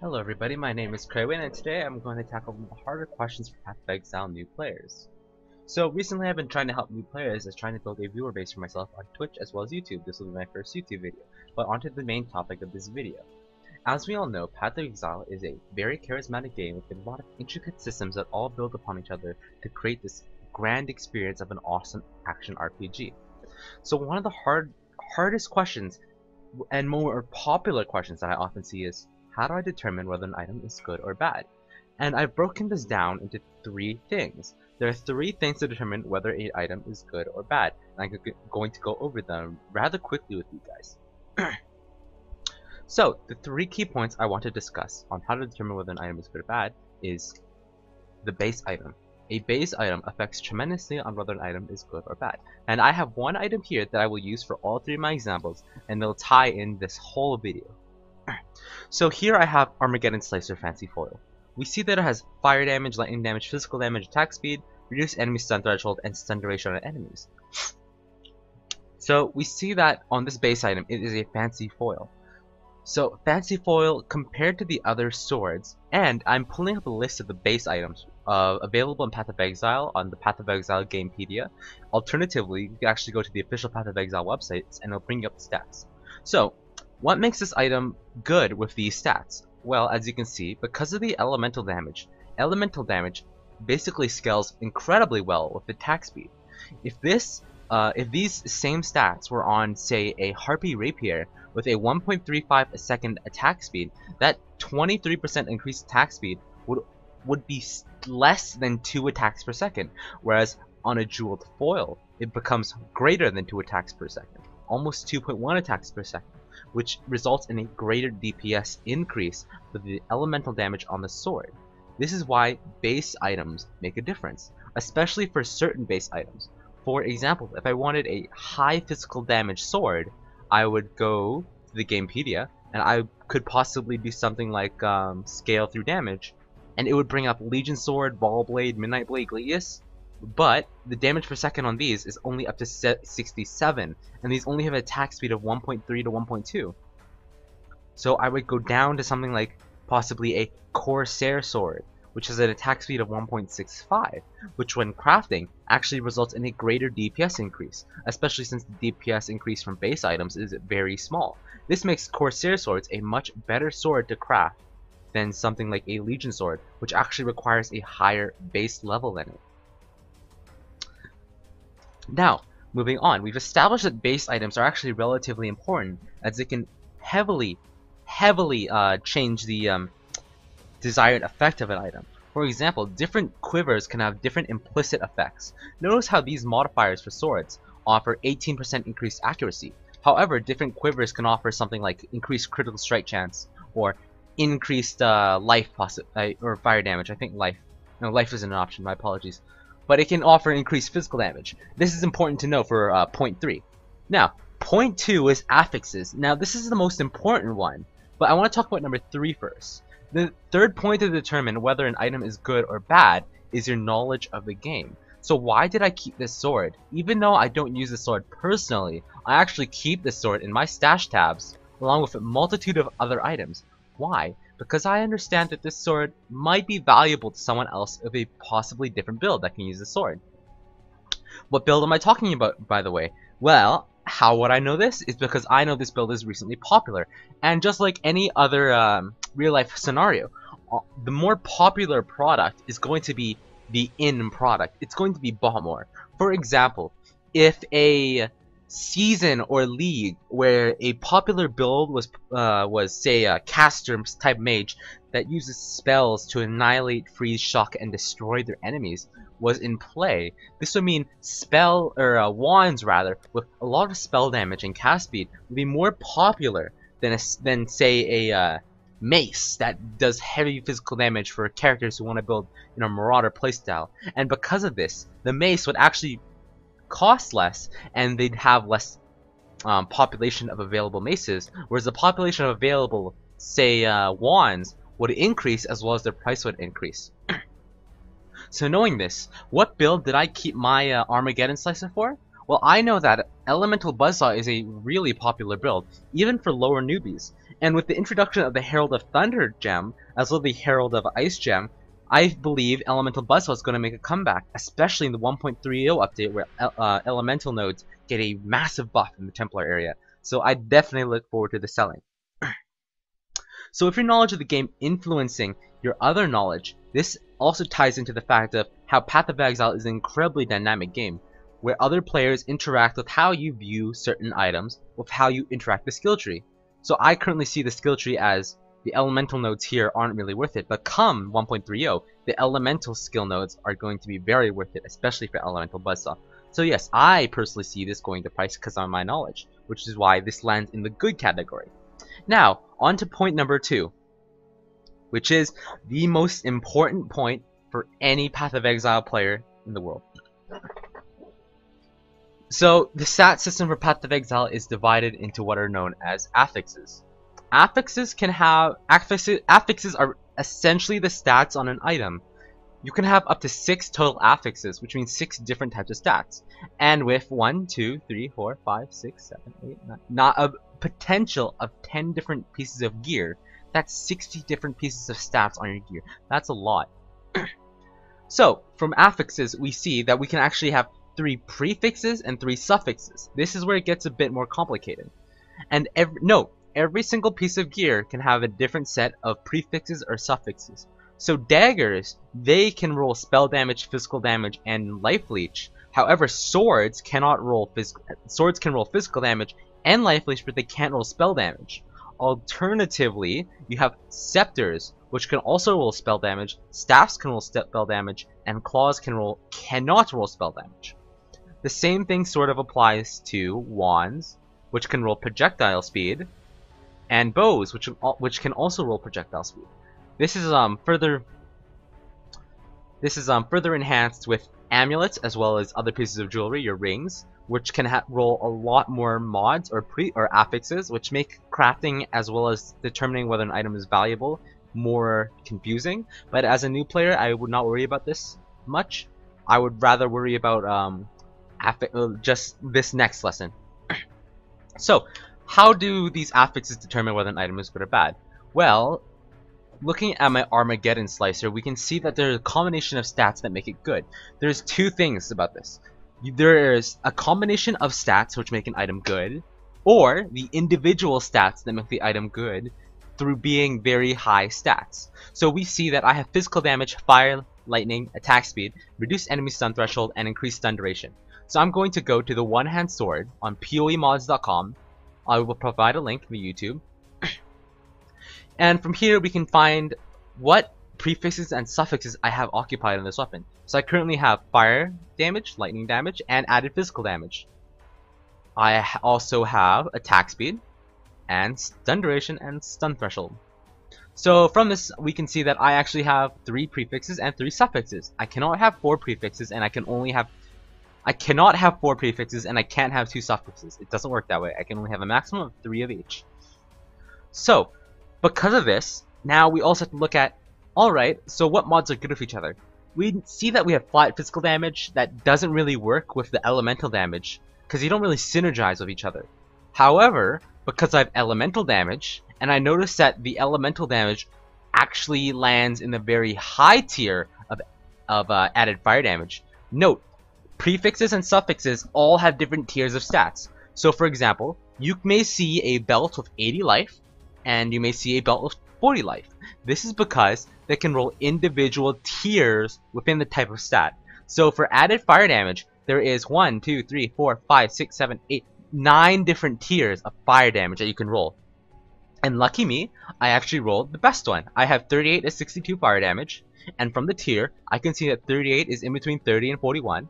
Hello everybody, my name is Kraywin and today I'm going to tackle the harder questions for Path of Exile new players. So recently I've been trying to help new players as trying to build a viewer base for myself on Twitch as well as YouTube. This will be my first YouTube video, but onto the main topic of this video. As we all know, Path of Exile is a very charismatic game with a lot of intricate systems that all build upon each other to create this grand experience of an awesome action RPG. So one of the hardest questions and more popular questions that I often see is, how do I determine whether an item is good or bad? And I've broken this down into three things. There are three things to determine whether an item is good or bad, and I'm going to go over them rather quickly with you guys. So, the three key points I want to discuss on how to determine whether an item is good or bad is the base item. A base item affects tremendously on whether an item is good or bad. And I have one item here that I will use for all three of my examples, and they'll tie in this whole video. So here I have Armageddon Slicer Fancy Foil. We see that it has fire damage, lightning damage, physical damage, attack speed, reduced enemy stun threshold, and stun duration on enemies. So we see that on this base item it is a Fancy Foil. So Fancy Foil compared to the other swords, and I'm pulling up a list of the base items available in Path of Exile on the Path of Exile Gamepedia. Alternatively, you can actually go to the official Path of Exile website and it'll bring you up the stats. So what makes this item good with these stats? Well, as you can see, because of the elemental damage basically scales incredibly well with attack speed. If these same stats were on, say, a Harpy Rapier with a 1.35 a second attack speed, that 23% increased attack speed would be less than 2 attacks per second, whereas on a jeweled foil, it becomes greater than 2 attacks per second, almost 2.1 attacks per second, which results in a greater DPS increase for the elemental damage on the sword. This is why base items make a difference, especially for certain base items. For example, if I wanted a high physical damage sword, I would go to the Gamepedia and I could possibly do something like scale through damage, and it would bring up Legion Sword, Ball Blade, Midnight Blade, Gladius. But the damage per second on these is only up to 67, and these only have an attack speed of 1.3 to 1.2. So I would go down to something like possibly a Corsair Sword, which has an attack speed of 1.65, which when crafting actually results in a greater DPS increase, especially since the DPS increase from base items is very small. This makes Corsair Swords a much better sword to craft than something like a Legion Sword, which actually requires a higher base level than it. Now, moving on, we've established that base items are actually relatively important, as they can heavily change the desired effect of an item. For example, different quivers can have different implicit effects. Notice how these modifiers for swords offer 18% increased accuracy. However, different quivers can offer something like increased critical strike chance, or increased life or fire damage. I think life. No, life isn't an option, my apologies. But it can offer increased physical damage. This is important to know for point 3. Now, point 2 is affixes. Now, this is the most important one, but I want to talk about number 3 first. The third point to determine whether an item is good or bad is your knowledge of the game. So why did I keep this sword? Even though I don't use this sword personally, I actually keep this sword in my stash tabs along with a multitude of other items. Why? Because I understand that this sword might be valuable to someone else of a possibly different build that can use this sword. What build am I talking about, by the way? Well, how would I know this? It's because I know this build is recently popular, and just like any other real-life scenario, the more popular product is going to be the in product. It's going to be bought more. For example, if a season or league where a popular build was say a caster type mage that uses spells to annihilate, freeze, shock, and destroy their enemies was in play, this would mean wands rather with a lot of spell damage and cast speed would be more popular than say a mace that does heavy physical damage for characters who want to build a marauder playstyle. And because of this, the mace would actually cost less, and they'd have less population of available maces, whereas the population of available, say, wands would increase as well as their price would increase. So knowing this, what build did I keep my Armageddon Slicer for? Well, I know that Elemental Buzzsaw is a really popular build, even for lower newbies. And with the introduction of the Herald of Thunder gem, as well as the Herald of Ice gem, I believe Elemental Buzzsaw is going to make a comeback, especially in the 1.30 update where Elemental nodes get a massive buff in the Templar area. So I definitely look forward to the selling. So with your knowledge of the game influencing your other knowledge, this also ties into the fact of how Path of Exile is an incredibly dynamic game, where other players interact with how you view certain items, with how you interact with the skill tree. So I currently see the skill tree as the elemental nodes here aren't really worth it, but come 1.30, the elemental skill nodes are going to be very worth it, especially for Elemental Buzzsaw. So yes, I personally see this going to price because of my knowledge, which is why this lands in the good category. Now, on to point number 2, which is the most important point for any Path of Exile player in the world. So, the stat system for Path of Exile is divided into what are known as affixes. Affixes are essentially the stats on an item. You can have up to 6 total affixes, which means 6 different types of stats. And with 1, 2, 3, 4, 5, 6, 7, 8, 9, not a potential of 10 different pieces of gear, that's 60 different pieces of stats on your gear. That's a lot. So, from affixes, we see that we can actually have 3 prefixes and 3 suffixes. This is where it gets a bit more complicated. And every single piece of gear can have a different set of prefixes or suffixes. So daggers, they can roll spell damage, physical damage, and life leech. However, swords cannot roll swords can roll physical damage and life leech, but they can't roll spell damage. Alternatively, you have scepters, which can also roll spell damage, staffs can roll spell damage, and claws cannot roll spell damage. The same thing sort of applies to wands, which can roll projectile speed, and bows, which can also roll projectile speed. This is further enhanced with amulets as well as other pieces of jewelry, your rings, which can roll a lot more mods or affixes, which make crafting as well as determining whether an item is valuable more confusing. But as a new player, I would not worry about this much. I would rather worry about just this next lesson. So, how do these affixes determine whether an item is good or bad? Well, looking at my Armageddon slicer, we can see that there's a combination of stats that make it good. There's 2 things about this. There's a combination of stats which make an item good, or the individual stats that make the item good through being very high stats. So we see that I have physical damage, fire, lightning, attack speed, reduced enemy stun threshold, and increased stun duration. So I'm going to go to the one-hand sword on poemods.com. I will provide a link in the YouTube. And from here we can find what prefixes and suffixes I have occupied in this weapon. So I currently have fire damage, lightning damage, and added physical damage. I also have attack speed, and stun duration, and stun threshold. So from this we can see that I actually have 3 prefixes and 3 suffixes. I cannot have 4 prefixes, and I cannot have 4 prefixes, and I can't have 2 suffixes. It doesn't work that way. I can only have a maximum of 3 of each. So, because of this, now we also have to look at, alright, so what mods are good with each other? We see that we have flat physical damage that doesn't really work with the elemental damage, because you don't really synergize with each other. However, because I have elemental damage, and I notice that the elemental damage actually lands in the very high tier of added fire damage. Note, prefixes and suffixes all have different tiers of stats. So for example, you may see a belt with 80 life, and you may see a belt with 40 life. This is because they can roll individual tiers within the type of stat. So for added fire damage, there is 1, 2, 3, 4, 5, 6, 7, 8, 9 different tiers of fire damage that you can roll. And lucky me, I actually rolled the best one. I have 38 to 62 fire damage, and from the tier, I can see that 38 is in between 30 and 41.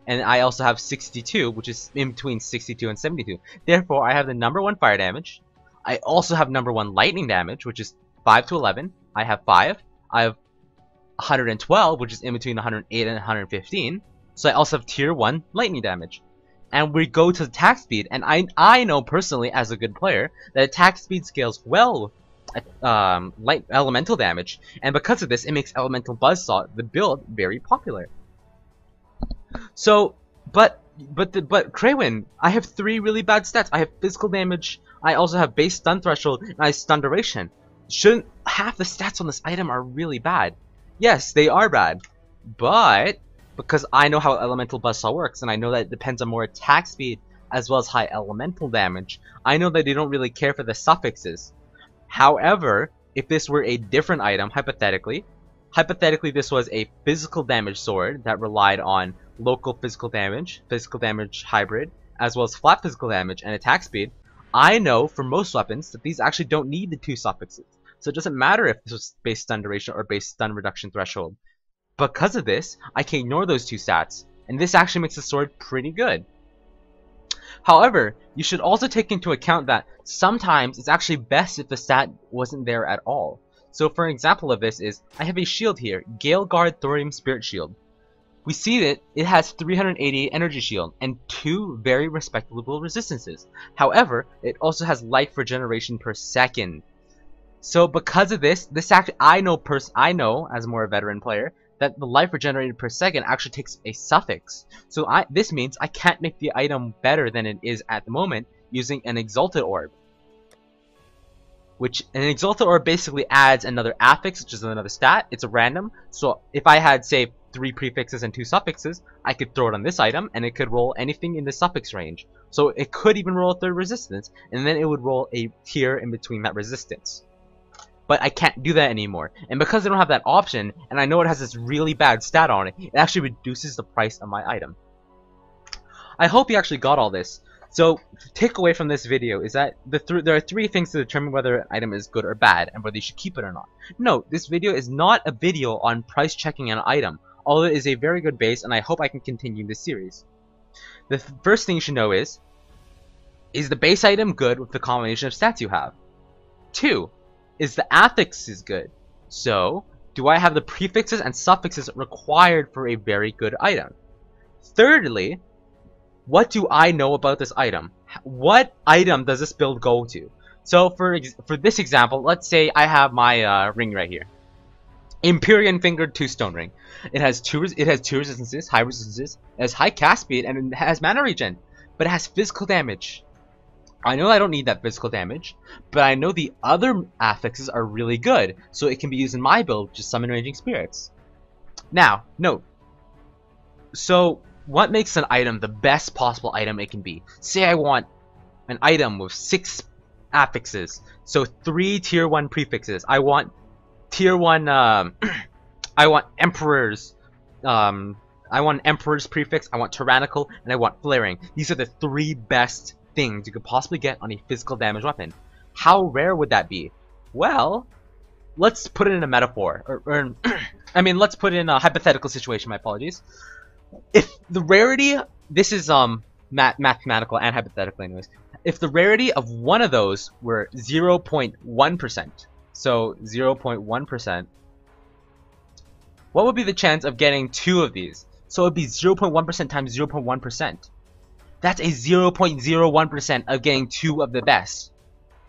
And I also have 62, which is in between 62 and 72. Therefore, I have the number 1 fire damage. I also have number 1 lightning damage, which is 5 to 11. I have 5. I have 112, which is in between 108 and 115. So I also have tier 1 lightning damage. And we go to attack speed, and I know personally as a good player that attack speed scales well at light elemental damage, and because of this, it makes Elemental Buzzsaw, the build, very popular. So, but Kraywin, I have 3 really bad stats. I have physical damage I also have base stun threshold, and I stun duration. Shouldn't half the stats on this item are really bad? Yes, they are bad. But because I know how elemental buzzsaw works, and I know that it depends on more attack speed as well as high elemental damage, I know that they don't really care for the suffixes. However, if this were a different item, hypothetically this was a physical damage sword that relied on local physical damage hybrid, as well as flat physical damage and attack speed, I know for most weapons that these actually don't need the 2 suffixes. So it doesn't matter if this was base stun duration or base stun reduction threshold. Because of this, I can ignore those 2 stats, and this actually makes the sword pretty good. However, you should also take into account that sometimes it's actually best if the stat wasn't there at all. So for an example of this is, I have a shield here, Gale Guard Thorium Spirit Shield. We see that it has 388 energy shield and 2 very respectable resistances. However, it also has life regeneration per second. So because of this actually I know as a more veteran player that the life regenerated per second actually takes a suffix. So this means I can't make the item better than it is at the moment using an Exalted Orb. Which an Exalted Orb basically adds another affix, which is another stat. It's a random. So if I had, say, 3 prefixes and 2 suffixes, I could throw it on this item and it could roll anything in the suffix range. So it could even roll a 3rd resistance, and then it would roll a tier in between that resistance. But I can't do that anymore. And because I don't have that option, and I know it has this really bad stat on it, it actually reduces the price of my item. I hope you actually got all this. So, takeaway from this video is that there are 3 things to determine whether an item is good or bad, and whether you should keep it or not. Note, this video is not a video on price checking an item, although it is a very good base, and I hope I can continue this series. The first thing you should know is the base item good with the combination of stats you have? 2. Is the affixes good? So, do I have the prefixes and suffixes required for a very good item? Thirdly, what do I know about this item? What item does this build go to? So for this example, let's say I have my ring right here. Empyrean Fingered 2 Stone Ring. It has two resistances, high resistances, it has high cast speed, and it has mana regen. But it has physical damage. I know I don't need that physical damage, but I know the other affixes are really good, so it can be used in my build, which is Summon Raging Spirits. Now, note. So, what makes an item the best possible item it can be? Say I want an item with 6 affixes, so 3 tier 1 prefixes. I want tier 1, I want Emperor's, I want Emperor's prefix, I want Tyrannical, and I want Flaring. These are the 3 best things you could possibly get on a physical damage weapon. How rare would that be? Well, let's put it in a metaphor, I mean, let's put it in a hypothetical situation, my apologies. If the rarity, this is mathematical and hypothetical anyways, if the rarity of one of those were 0.1%, so 0.1%, what would be the chance of getting 2 of these? So it would be 0.1% times 0.1%. That's a 0.01% of getting 2 of the best.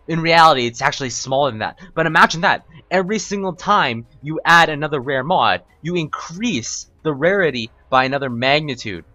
In reality, it's actually smaller than that. But imagine that. Every single time you add another rare mod, you increase the rarity by another magnitude.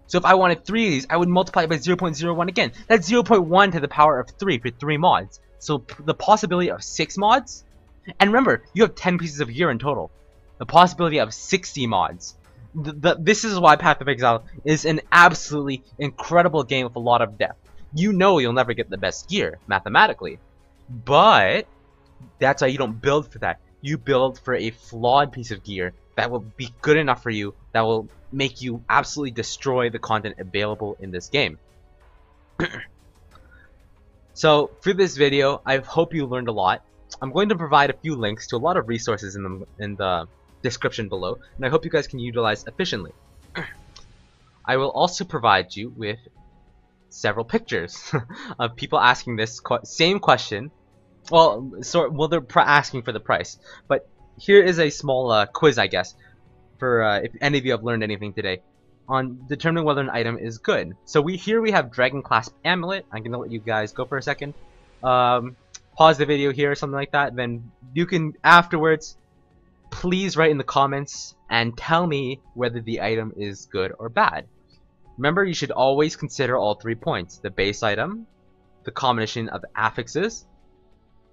So if I wanted 3 of these, I would multiply it by 0.01 again. That's 0.1 to the power of 3 for 3 mods. So the possibility of 6 mods, and remember, you have 10 pieces of gear in total. The possibility of 60 mods. This is why Path of Exile is an absolutely incredible game with a lot of depth. You know you'll never get the best gear, mathematically. But that's why you don't build for that. You build for a flawed piece of gear that will be good enough for you, that will make you absolutely destroy the content available in this game. So, for this video, I hope you learned a lot. I'm going to provide a few links to a lot of resources in the description below, and I hope you guys can utilize efficiently. I will also provide you with several pictures of people asking this same question. Well, they're asking for the price, but here is a small quiz, I guess, for if any of you have learned anything today on determining whether an item is good. So here we have Dragon Clasp Amulet. I'm gonna let you guys go for a second. Pause the video here or something like that. Then you can afterwards, please write in the comments and tell me whether the item is good or bad. Remember, you should always consider all 3 points: the base item, the combination of affixes,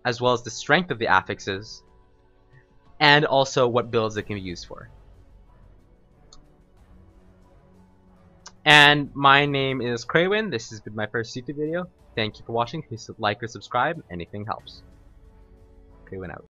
as well as the strength of the affixes, and also what builds it can be used for. And my name is Craywin. This has been my first YouTube video. Thank you for watching. Please like or subscribe. Anything helps. Craywin out.